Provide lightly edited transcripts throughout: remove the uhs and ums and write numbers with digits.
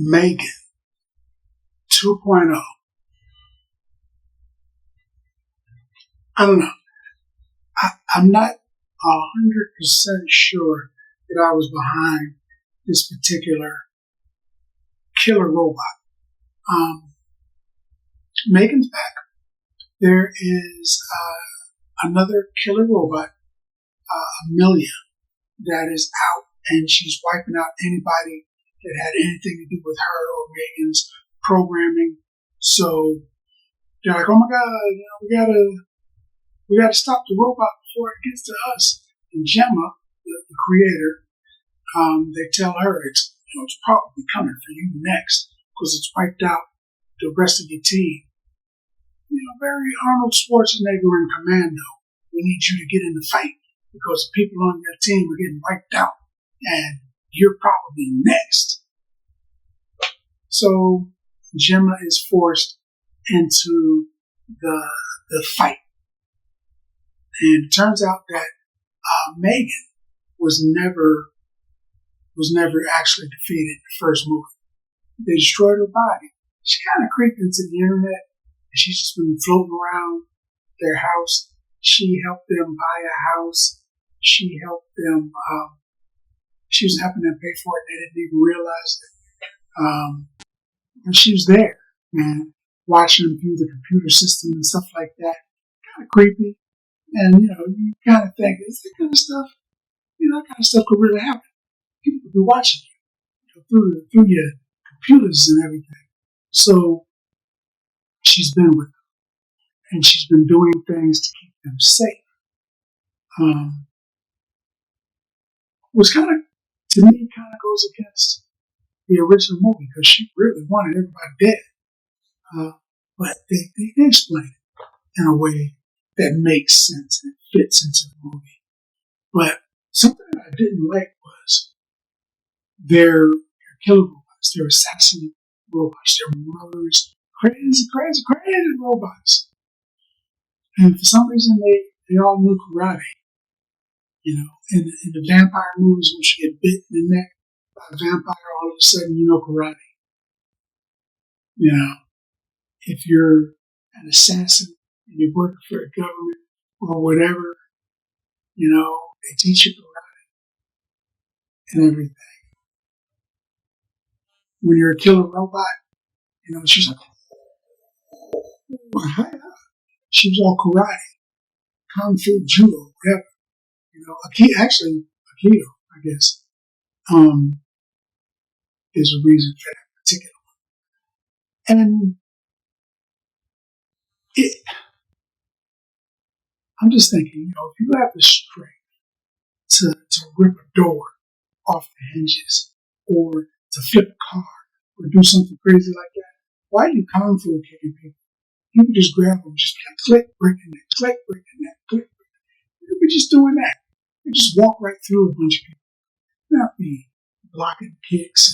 M3gan 2.0. I don't know. I'm not 100% sure that I was behind this particular killer robot. M3gan's back. There is another killer robot, Amelia, that is out, and she's wiping out anybody that had anything to do with her or M3gan's programming. So they're like, "Oh my God, we gotta stop the robot before it gets to us." And Gemma, the creator, they tell her it's probably coming for you next because it's wiped out the rest of your team. Very Arnold Schwarzenegger in Commando. We need you to get in the fight because people on your team are getting wiped out, and you're probably next. So Gemma is forced into the fight, and it turns out that M3gan was never actually defeated in the first movie. They destroyed her body. She kind of creeped into the internet, and she's just been floating around their house. She helped them buy a house. She helped them. She was helping them pay for it. They didn't even realize it. And she was there, man, watching them through the computer system and stuff like that. Kind of creepy. And, you kind of think, is that kind of stuff, that kind of stuff could really happen. People could be watching you through your computers and everything. So she's been with them, and she's been doing things to keep them safe. Which to me, goes against the original movie because she really wanted everybody dead. But they explain it in a way that makes sense and fits into the movie. But something that I didn't like was their killer robots, their assassin robots, their murderers, crazy robots. And for some reason, they all knew karate. In the vampire movies, when you get bit in the neck by a vampire, all of a sudden you know karate. If you're an assassin and you're working for the government or whatever, they teach you karate and everything. When you're a killer robot, she's like, she was all karate, kung fu, judo, whatever. Aikido, I guess, is a reason for that particular one. And I'm just thinking, if you have the strength to rip a door off the hinges or to flip a car or do something crazy like that, why are you kung fu kicking people? You can just grab them, just click, breaking that, click, breaking that, click. You could be just doing that. You just walk right through a bunch of people. Not be blocking kicks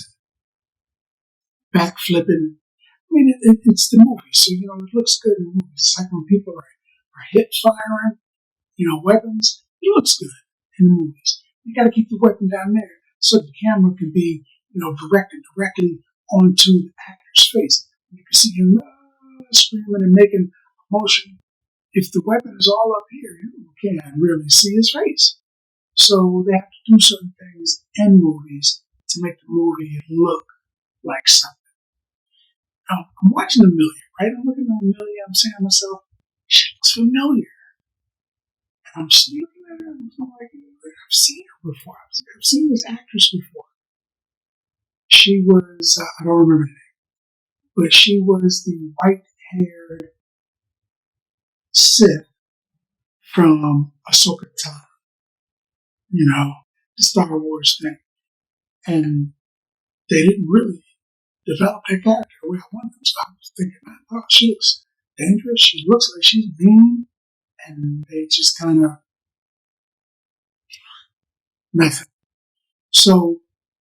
and backflipping. I mean, it's the movie, so it looks good in the movies. It's like when people are hip firing, weapons. It looks good in the movies. You got to keep the weapon down there so the camera can be, directed directly onto the actor's face. You can see him screaming and making a motion. If the weapon is all up here, you can't really see his face. So they have to do certain things in movies to make the movie look like something. Now, I'm watching Amelia, right? I'm looking at Amelia. I'm saying to myself, she looks familiar. And I'm just looking at her, and I'm like, I've seen her before. I've seen this actress before. She was, I don't remember the name, but she was the white-haired Sith from Ahsoka Tano. The Star Wars thing. And they didn't really develop her character the way I wanted them. So I was thinking, oh, she looks dangerous. She looks like she's mean. And they just kind of nothing. So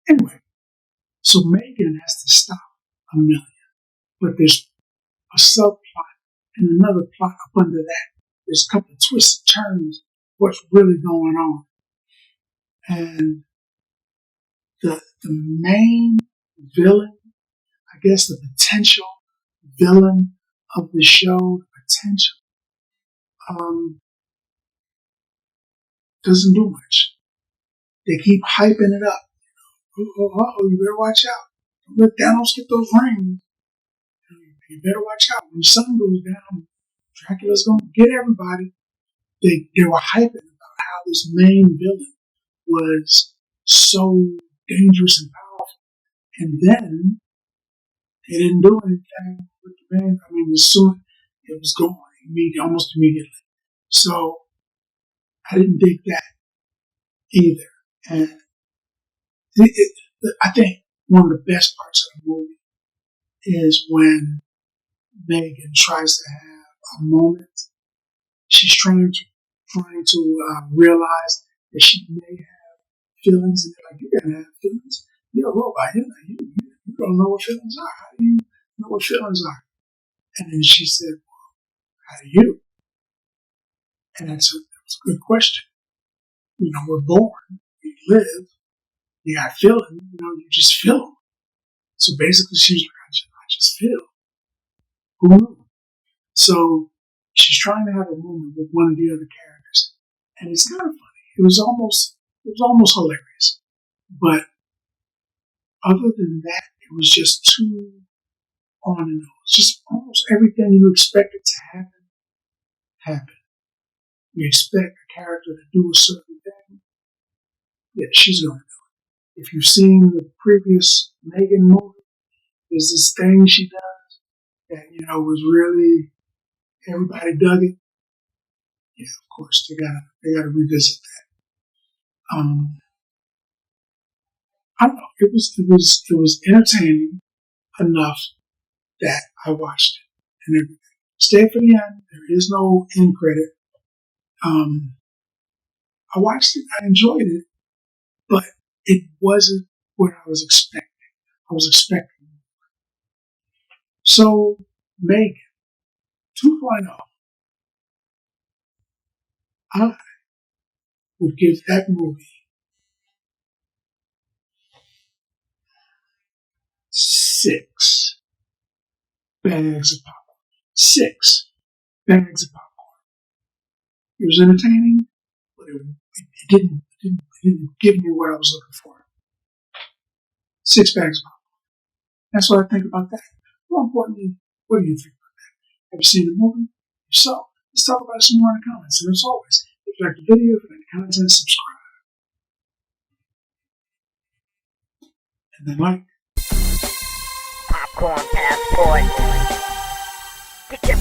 anyway, so M3gan has to stop Amelia. But there's a subplot and another plot up under that. There's a couple of twists and turns. What's really going on? And the main villain guess the potential villain of the show, the potential, doesn't do much. They keep hyping it up. Oh, you better watch out. Don't let Thanos get those rings. You better watch out. When the sun goes down, Dracula's going to get everybody. They were hyping about how this main villain was so dangerous and powerful. And then they didn't do anything with the main. I mean, as soon it was gone, almost immediately. So I didn't dig that either. And I think one of the best parts of the movie is when Megan tries to have a moment. She's trying to realize that she may have feelings, and they're like, "You're gonna have feelings. You're a robot. You don't know what feelings are. How do you know what feelings are?" And then she said, "How do you?" And that was a good question. We're born, we live, you got feelings. You just feel them. So basically, she's like, "I just feel." Who knew? So she's trying to have a moment with one of the other characters, and it's kind of funny. It was almost hilarious, but other than that, it was just too on and on. Just almost everything you expected to happen happened. You expect a character to do a certain thing, yeah, she's going to do it. If you've seen the previous M3gan movie, there's this thing she does that was really everybody dug it. Yeah, of course they gotta revisit that. I don't know. It was entertaining enough that I watched it and everything. Stay for the end. There is no end credit. I watched it. I enjoyed it, but it wasn't what I was expecting. I was expecting more. So M3gan 2.0, I would give that movie 6 bags of popcorn. 6 bags of popcorn. It was entertaining, but it didn't give me what I was looking for. 6 bags of popcorn. That's what I think about that. More importantly, what do you think about that? Have you seen the movie? If so, let's talk about it some more in the comments. And as always, if you like the video, if you like the content, subscribe. And then like. Popcorn passport. Get your